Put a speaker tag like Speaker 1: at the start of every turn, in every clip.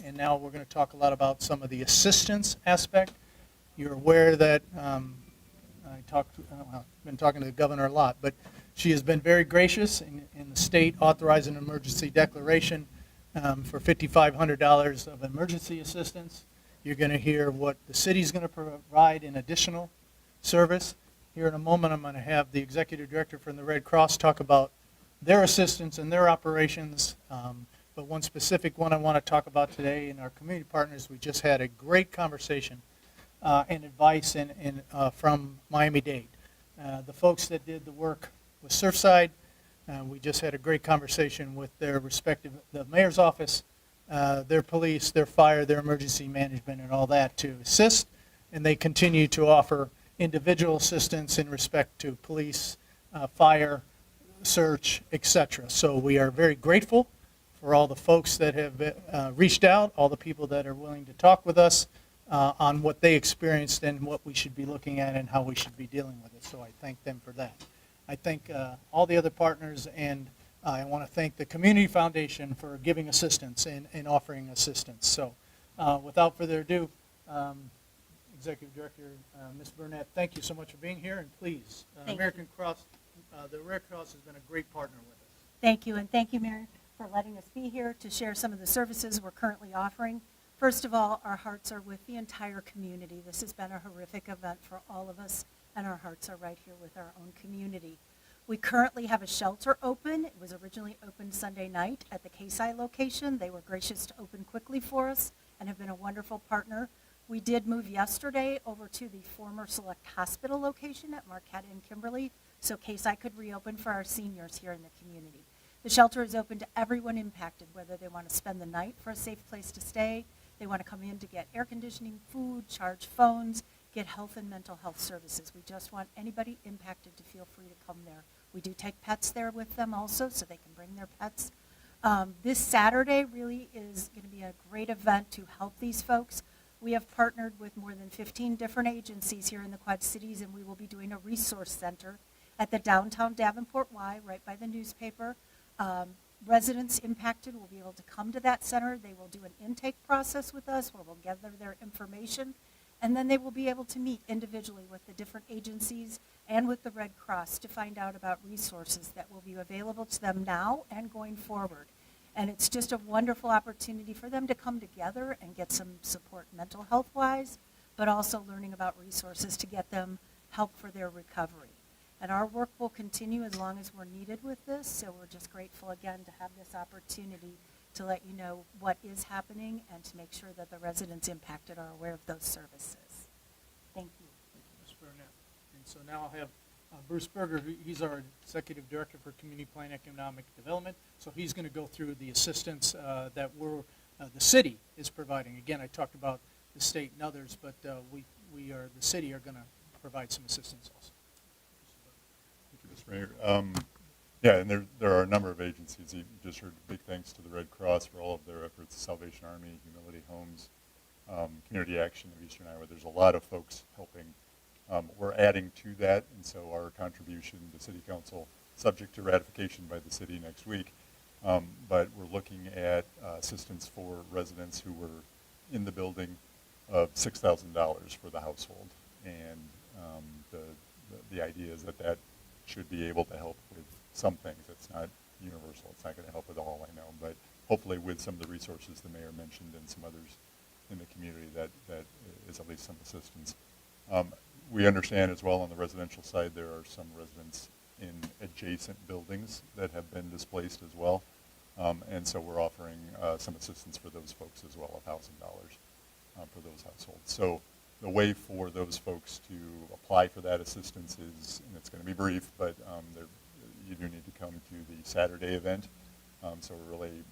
Speaker 1: and now we're going to talk a lot about some of the assistance aspect. You're aware that I've been talking to the governor a lot, but she has been very gracious in the state authorizing an emergency declaration for $5,500 of emergency assistance. You're going to hear what the city's going to provide in additional service. Here in a moment, I'm going to have the executive director from the Red Cross talk about their assistance and their operations. But one specific one I want to talk about today in our community partners, we just had a great conversation and advice from Miami-Dade. The folks that did the work with Surfside, we just had a great conversation with their respective, the mayor's office, their police, their fire, their emergency management, and all that to assist. And they continue to offer individual assistance in respect to police, fire, search, etc. So we are very grateful for all the folks that have reached out, all the people that are willing to talk with us on what they experienced and what we should be looking at and how we should be dealing with it. So I thank them for that. I thank all the other partners, and I want to thank the Community Foundation for giving assistance and offering assistance. So without further ado, Executive Director Ms. Burnett, thank you so much for being here, and please, American Cross, the Red Cross has been a great partner with us.
Speaker 2: Thank you, and thank you, Mayor, for letting us be here to share some of the services we're currently offering. First of all, our hearts are with the entire community. This has been a horrific event for all of us, and our hearts are right here with our own community. We currently have a shelter open. It was originally opened Sunday night at the KSI location. They were gracious to open quickly for us and have been a wonderful partner. We did move yesterday over to the former Select Hospital location at Marquette and Kimberly, so KSI could reopen for our seniors here in the community. The shelter is open to everyone impacted, whether they want to spend the night for a safe place to stay, they want to come in to get air conditioning, food, charge phones, get health and mental health services. We just want anybody impacted to feel free to come there. We do take pets there with them also, so they can bring their pets. This Saturday really is going to be a great event to help these folks. We have partnered with more than 15 different agencies here in the Quad Cities, and we will be doing a resource center at the downtown Davenport Y, right by the newspaper. Residents impacted will be able to come to that center. They will do an intake process with us where we'll gather their information, and then they will be able to meet individually with the different agencies and with the Red Cross to find out about resources that will be available to them now and going forward. And it's just a wonderful opportunity for them to come together and get some support mental health-wise, but also learning about resources to get them help for their recovery. And our work will continue as long as we're needed with this, so we're just grateful again to have this opportunity to let you know what is happening and to make sure that the residents impacted are aware of those services. Thank you.
Speaker 1: Thank you, Ms. Burnett. And so now I'll have Bruce Berger, he's our Executive Director for Community Plan Economic Development, so he's going to go through the assistance that the city is providing. Again, I talked about the state and others, but the city are going to provide some assistance also.
Speaker 3: Mayor. Yeah, and there are a number of agencies. You just heard big thanks to the Red Cross for all of their efforts, Salvation Army, Humility Homes, Community Action of Eastern Iowa. There's a lot of folks helping. We're adding to that, and so our contribution to City Council, subject to ratification by the city next week, but we're looking at assistance for residents who were in the building of $6,000 for the household. And the idea is that should be able to help with some things. It's not universal. It's not going to help with all, I know, but hopefully with some of the resources the mayor mentioned and some others in the community that is at least some assistance. We understand as well on the residential side there are some residents in adjacent buildings that have been displaced as well, and so we're offering some assistance for those folks as well, $1,000 for those households. So the way for those folks to apply for that assistance is, and it's going to be brief, but you do need to come to the Saturday event. So we're really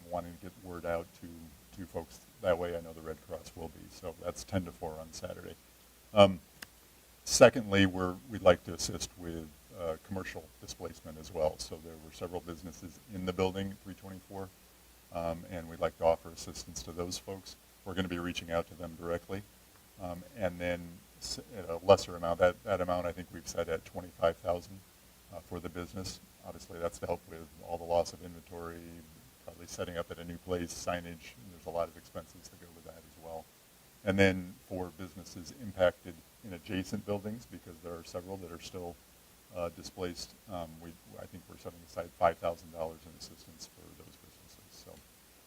Speaker 3: wanting to get word out to folks that way. I know the Red Cross will be. So that's 10 to 4 on Saturday. Secondly, we'd like to assist with commercial displacement as well. So there were several businesses in the building, 324, and we'd like to offer assistance to those folks. We're going to be reaching out to them directly. And then at a lesser amount, that amount I think we've set at $25,000 for the business. Obviously that's to help with all the loss of inventory, probably setting up at a new place, signage, and there's a lot of expenses that go with that as well. And then for businesses impacted in adjacent buildings, because there are several that are still displaced, I think we're setting aside $5,000 in assistance for those businesses.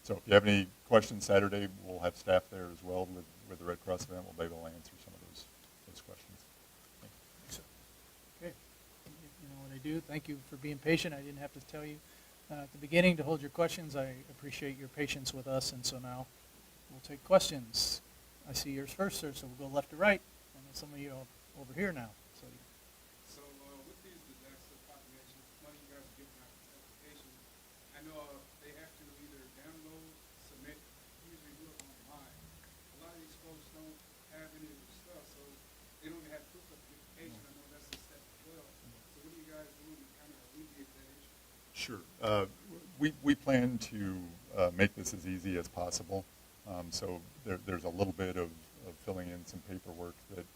Speaker 3: So if you have any questions Saturday, we'll have staff there as well with the Red Cross event. We'll be able to answer some of those questions.
Speaker 1: Okay. You know what I do. Thank you for being patient. I didn't have to tell you at the beginning to hold your questions. I appreciate your patience with us, and so now we'll take questions. I see yours first, sir, so we'll go left to right. I know some of you are over here now.
Speaker 4: So with these disaster populations, one of you guys are giving out this application. I know they have to either download, submit, usually do it online. A lot of these folks don't have any of this stuff, so they don't even have proof of education. I know that's a step as well. So what are you guys doing to kind of alleviate that issue?
Speaker 3: Sure. We plan to make this as easy as possible. So there's a little bit of filling in some paperwork that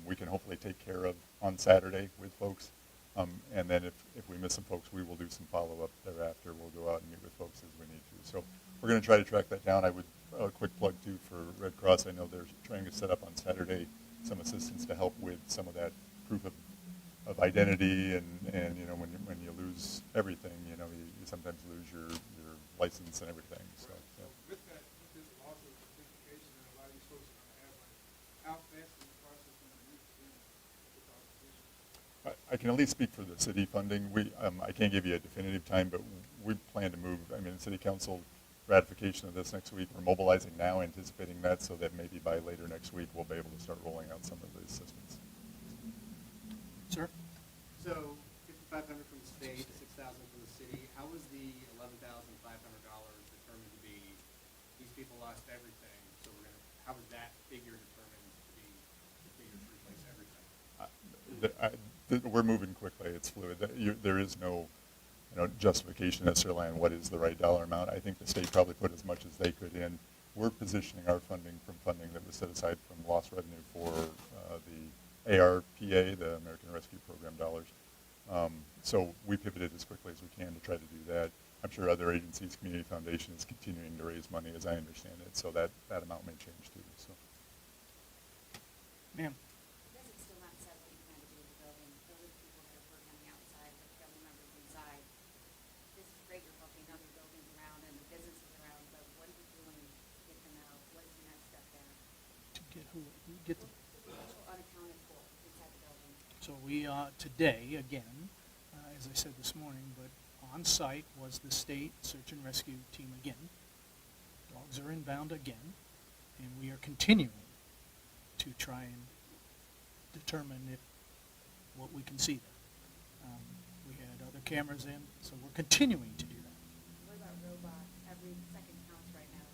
Speaker 3: we can hopefully take care of on Saturday with folks. And then if we miss some folks, we will do some follow-up thereafter. We'll go out and meet with folks as we need to. So we're going to try to track that down. I would, a quick plug too for Red Cross. I know they're trying to set up on Saturday some assistance to help with some of that proof of identity, and you know, when you lose everything, you know, you sometimes lose your license and everything. So,
Speaker 4: Right.
Speaker 3: yeah.
Speaker 4: So with that, with this loss of authentication, and a lot of these folks are going to have, like, how fast is the process going to move for them with all this issue?
Speaker 3: I can at least speak for the city funding. I can't give you a definitive time, but we plan to move. I mean, city council ratification of this next week. We're mobilizing now, anticipating that, so that maybe by later next week we'll be able to start rolling out some of the assistance.
Speaker 1: Sir?
Speaker 5: So, 5,500 from the state, 6,000 from the city. How was the $11,500 determined to be? These people lost everything, so how was that figure determined to be the figure to replace everything?
Speaker 3: We're moving quickly. It's fluid. There is no, justification necessarily on what is the right dollar amount. I think the state probably put as much as they could in. We're positioning our funding from funding that was set aside from lost revenue for the ARPA, the American Rescue Program dollars. So we pivoted as quickly as we can to try to do that. I'm sure other agencies, Community Foundation is continuing to raise money as I understand it, so that amount may change too. So.
Speaker 1: Ma'am?
Speaker 6: This is still not said what you plan to do with the building. Those are people that are working on the outside, with family members inside. This is great, you're helping other buildings around and the businesses around, but what are you doing to get them out? What is the next step there?
Speaker 1: To get who? Get the.
Speaker 6: The people unaccounted for inside the building.
Speaker 1: So we, today, again, as I said this morning, but on site was the state search and rescue team again. Dogs are inbound again, and we are continuing to try and determine what we can see there. We had other cameras in, so we're continuing to do that.
Speaker 6: What about robots? Every second counts right now.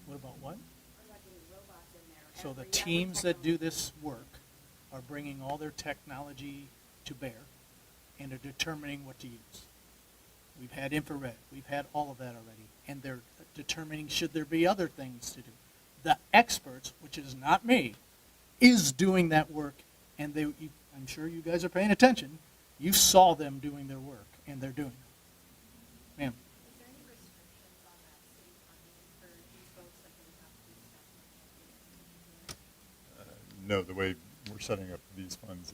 Speaker 1: What about what?
Speaker 6: What about getting robots in there?
Speaker 1: So the
Speaker 6: Every
Speaker 1: teams that do
Speaker 6: technology.
Speaker 1: this work are bringing all their technology to bear and are determining what to use. We've had infrared. We've had all of that already. And they're determining should there be other things to do. The experts, which is not me, is doing that work. And I'm sure you guys are paying attention. You saw them doing their work, and they're doing it. Ma'am?
Speaker 6: Is there any restrictions on that city funding for these folks that they have to do stuff?
Speaker 3: No, the way we're setting up these funds,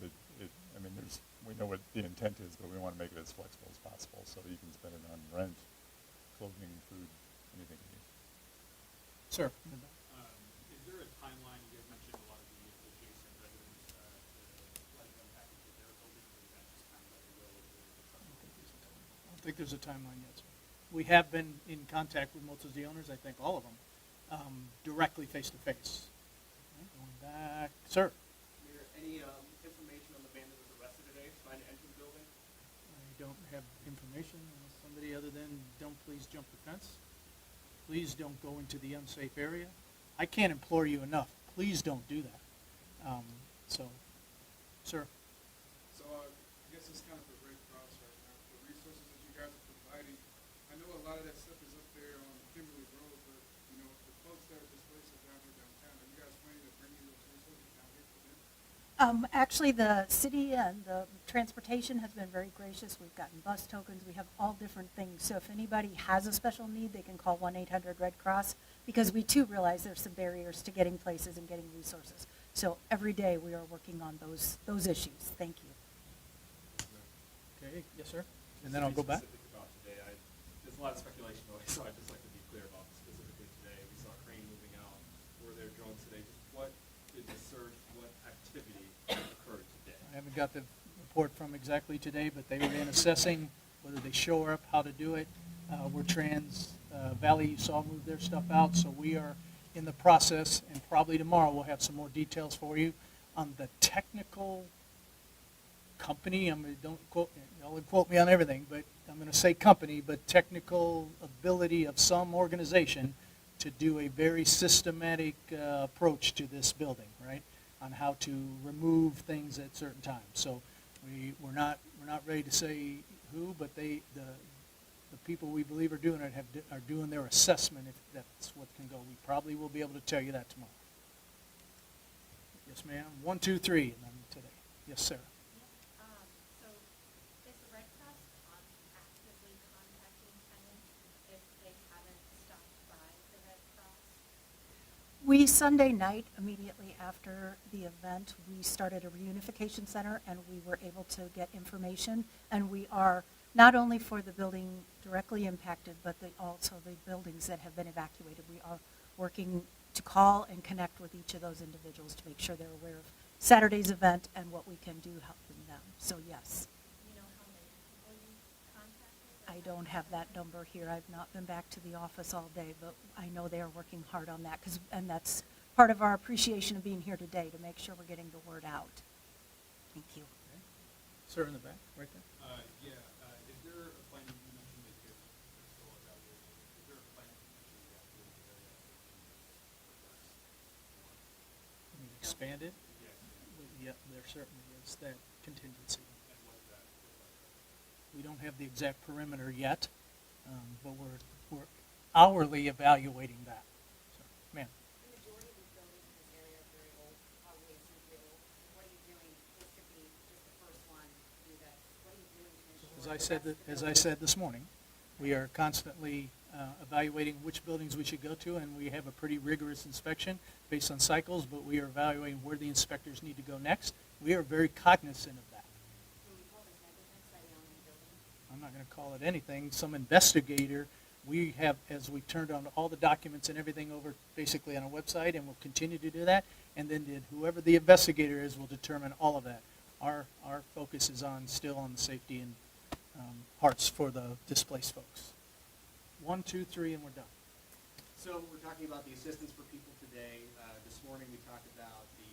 Speaker 3: we know what the intent is, but we want to make it as flexible as possible so you can spend it on rent, clothing, food, anything you need.
Speaker 1: Sir?
Speaker 7: Is there a timeline? You guys mentioned a lot of the adjacent residents, letting them back into their building, or is that just kind of like a will of the
Speaker 1: I don't think there's a timeline yet, sir. We have been in contact with most of the owners, I think all of them, directly face-to-face. Okay, going back, sir?
Speaker 5: Mayor, any information on the band that was arrested today trying to enter the building?
Speaker 1: I don't have information unless somebody other than don't please jump the fence. Please don't go into the unsafe area. I can't implore you enough. Please don't do that. Sir?
Speaker 4: So I guess it's kind of a Red Cross right now. The resources that you guys are providing, I know a lot of that stuff is up there on Kimberly Road, but, the folks that are displaced are down here downtown. Are you guys planning to bring those resources down here for them?
Speaker 2: Actually, the city and the transportation has been very gracious. We've gotten bus tokens. We have all different things. So if anybody has a special need, they can call 1-800-RED Cross, because we too realize there's some barriers to getting places and getting resources. So every day we are working on those issues. Thank you.
Speaker 1: Okay, yes, sir. And then I'll go back.
Speaker 7: Specific about today, there's a lot of speculation always, so I'd just like to be clear about specifically today. We saw a crane moving out. Were there drones today? Just what did the search, what activity occurred today?
Speaker 1: I haven't got the report from exactly today, but they were in assessing whether they shore up, how to do it. We're Valley, you saw, moved their stuff out, so we are in the process, and probably tomorrow we'll have some more details for you on the technical company. Don't quote, y'all would quote me on everything, but I'm going to say company, but technical ability of some organization to do a very systematic approach to this building, right? On how to remove things at certain times. So we're not ready to say who, but the people we believe are doing it are doing their assessment, if that's what can go. We probably will be able to tell you that tomorrow. Yes, ma'am. 1, 2, 3, and then today. Yes, sir.
Speaker 6: So is the Red Cross actively contacting tenants if they haven't stopped by the Red Cross?
Speaker 2: We, Sunday night, immediately after the event, we started a reunification center, and we were able to get information, and we are not only for the building directly impacted, but also the buildings that have been evacuated. We are working to call and connect with each of those individuals to make sure they're aware of Saturday's event and what we can do helping them. So yes.
Speaker 6: You know how many people you contacted?
Speaker 2: I don't have that number here. I've not been back to the office all day, but I know they are working hard on that, and that's part of our appreciation of being here today, to make sure we're getting the word out. Thank you.
Speaker 1: Okay. Sir in the back, right there.
Speaker 7: Is there a plan, you mentioned that you're still evaluating, is there a plan to potentially evacuate the area?
Speaker 1: Can we expand it?
Speaker 7: Yes.
Speaker 1: Yeah, there certainly is that contingency.
Speaker 7: And what does that look like?
Speaker 1: We don't have the exact perimeter yet, but we're hourly evaluating that. So, ma'am.
Speaker 6: The majority of these buildings in this area are very old, probably a century old. What are you doing? This could be just the first one to do that. What are you doing to ensure?
Speaker 1: As I said this morning, we are constantly evaluating which buildings we should go to, and we have a pretty rigorous inspection based on cycles, but we are evaluating where the inspectors need to go next. We are very cognizant of that.
Speaker 6: Can we call this negligence by the owner of the building?
Speaker 1: I'm not going to call it anything. Some investigator, we have, as we turned on all the documents and everything over basically on our website, and we'll continue to do that, and then whoever the investigator is will determine all of that. Our focus is still on the safety and hearts for the displaced folks. 1, 2, 3, and we're done.
Speaker 5: So we're talking about the assistance for people today. This morning we talked about the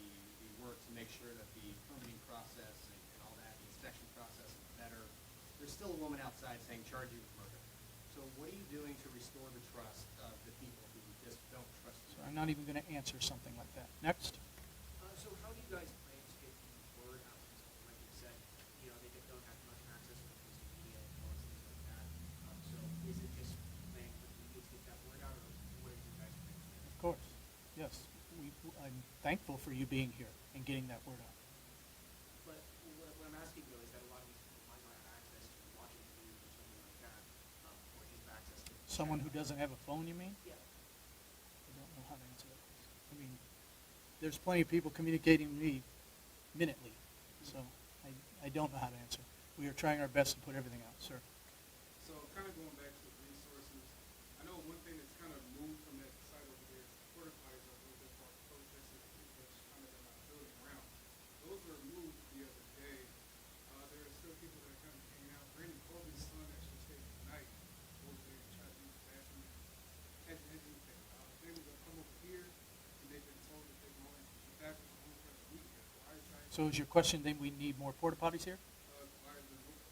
Speaker 5: work to make sure that the permitting process and all that, the inspection process is better. There's still a woman outside saying, charge you with murder. So what are you doing to restore the trust of the people who just don't trust you?
Speaker 1: So I'm not even going to answer something like that. Next.
Speaker 8: So how do you guys plan to get the word out to something like you said? You know, they don't have much access to social media and all those things like that. So is it just planning for the media to get that word out, or what are you guys planning?
Speaker 1: Of course. Yes. I'm thankful for you being here and getting that word out.
Speaker 8: But what I'm asking though is that a lot of these people might not have access to watching the news or something like that, or just access to
Speaker 1: Someone who doesn't have a phone, you mean?
Speaker 8: Yeah.
Speaker 1: I don't know how to answer that. I mean, there's plenty of people communicating with me minutely, so I don't know how to answer. We are trying our best to put everything out, sir.
Speaker 4: So kind of going back to the resources, I know one thing that's kind of moved from that side over there is porta potties are a little bit more protested and people that's kind of been building around. Those were moved the other day. There are still people that are kind of hanging out. Brandon Colby's son actually stayed the night over there and tried to use the bathroom and hadn't had anything. They were going to come over here and they've been told that they're going to the bathroom only for the week here. Why is that?
Speaker 1: So is your question then we need more porta potties here?
Speaker 4: Why is it moved?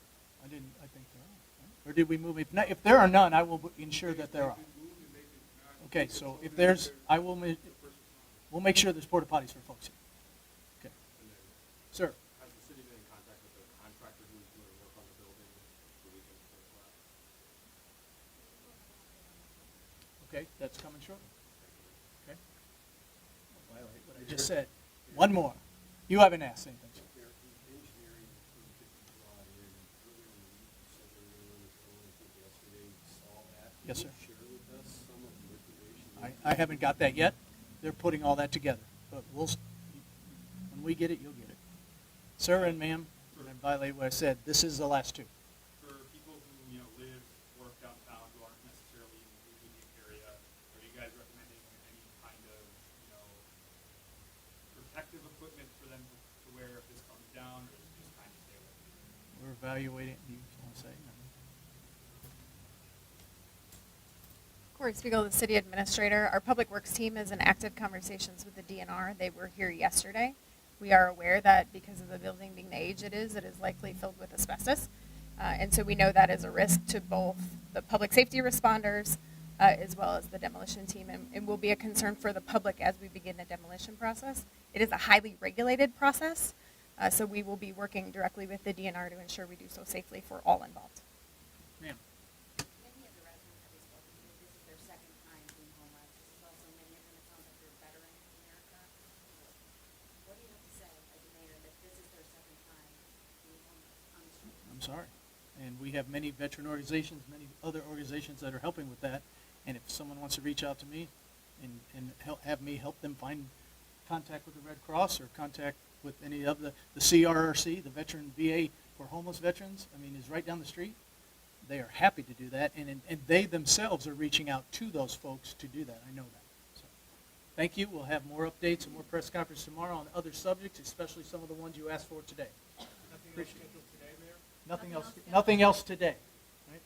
Speaker 1: I think there are. Right? Or did we move? If there are none, I will ensure that there are.
Speaker 4: They've been moved and they've been not.
Speaker 1: Okay,
Speaker 4: they've been
Speaker 1: so
Speaker 4: told
Speaker 1: if
Speaker 4: that
Speaker 1: there's,
Speaker 4: they're
Speaker 1: I will,
Speaker 4: the first responders.
Speaker 1: we'll make sure there's porta potties for folks here. Okay. Sir.
Speaker 7: Has the city been in contact with the contractor who's doing work on the building so we can circle out?
Speaker 1: Okay, that's coming shortly. Okay. Violate what I just said. One more. You haven't asked anything.
Speaker 9: Engineering brought in earlier in the week, so they were on the phone, I think yesterday, saw that.
Speaker 1: Yes, sir.
Speaker 9: Can you share with us some of the information?
Speaker 1: I haven't got that yet. They're putting all that together. But when we get it, you'll get it. Sir and ma'am, and I violate what I said, this is the last two.
Speaker 7: For people who, live, work downtown, who aren't necessarily in the immediate area, are you guys recommending any kind of, protective equipment for them to wear if this comes down, or is it just kind of stay away?
Speaker 1: We're evaluating, you want to say?
Speaker 10: Corey Spiegel, the city administrator. Our public works team is in active conversations with the DNR. They were here yesterday. We are aware that because of the building being the age it is likely filled with asbestos. And so we know that is a risk to both the public safety responders as well as the demolition team, and will be a concern for the public as we begin the demolition process. It is a highly regulated process, so we will be working directly with the DNR to ensure we do so safely for all involved.
Speaker 1: Ma'am.
Speaker 6: Many of the residents of these buildings, this is their second time being homeless. This is also many of them, it sounds like they're veterans of America. What do you have to say as a mayor that this is their second time being homeless on the street?
Speaker 1: I'm sorry. And we have many veteran organizations, many other organizations that are helping with that. And if someone wants to reach out to me and have me help them find contact with the Red Cross or contact with any of the CRRC, the Veteran VA for homeless veterans, is right down the street. They are happy to do that, and they themselves are reaching out to those folks to do that. I know that. So, thank you. We'll have more updates and more press conference tomorrow on other subjects, especially some of the ones you asked for today.
Speaker 4: Nothing else scheduled today, Mayor?
Speaker 1: Nothing else today. Right?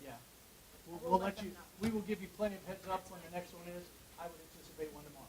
Speaker 1: Yeah. We'll let you. We will give you plenty of heads up when the next one is. I would anticipate one tomorrow.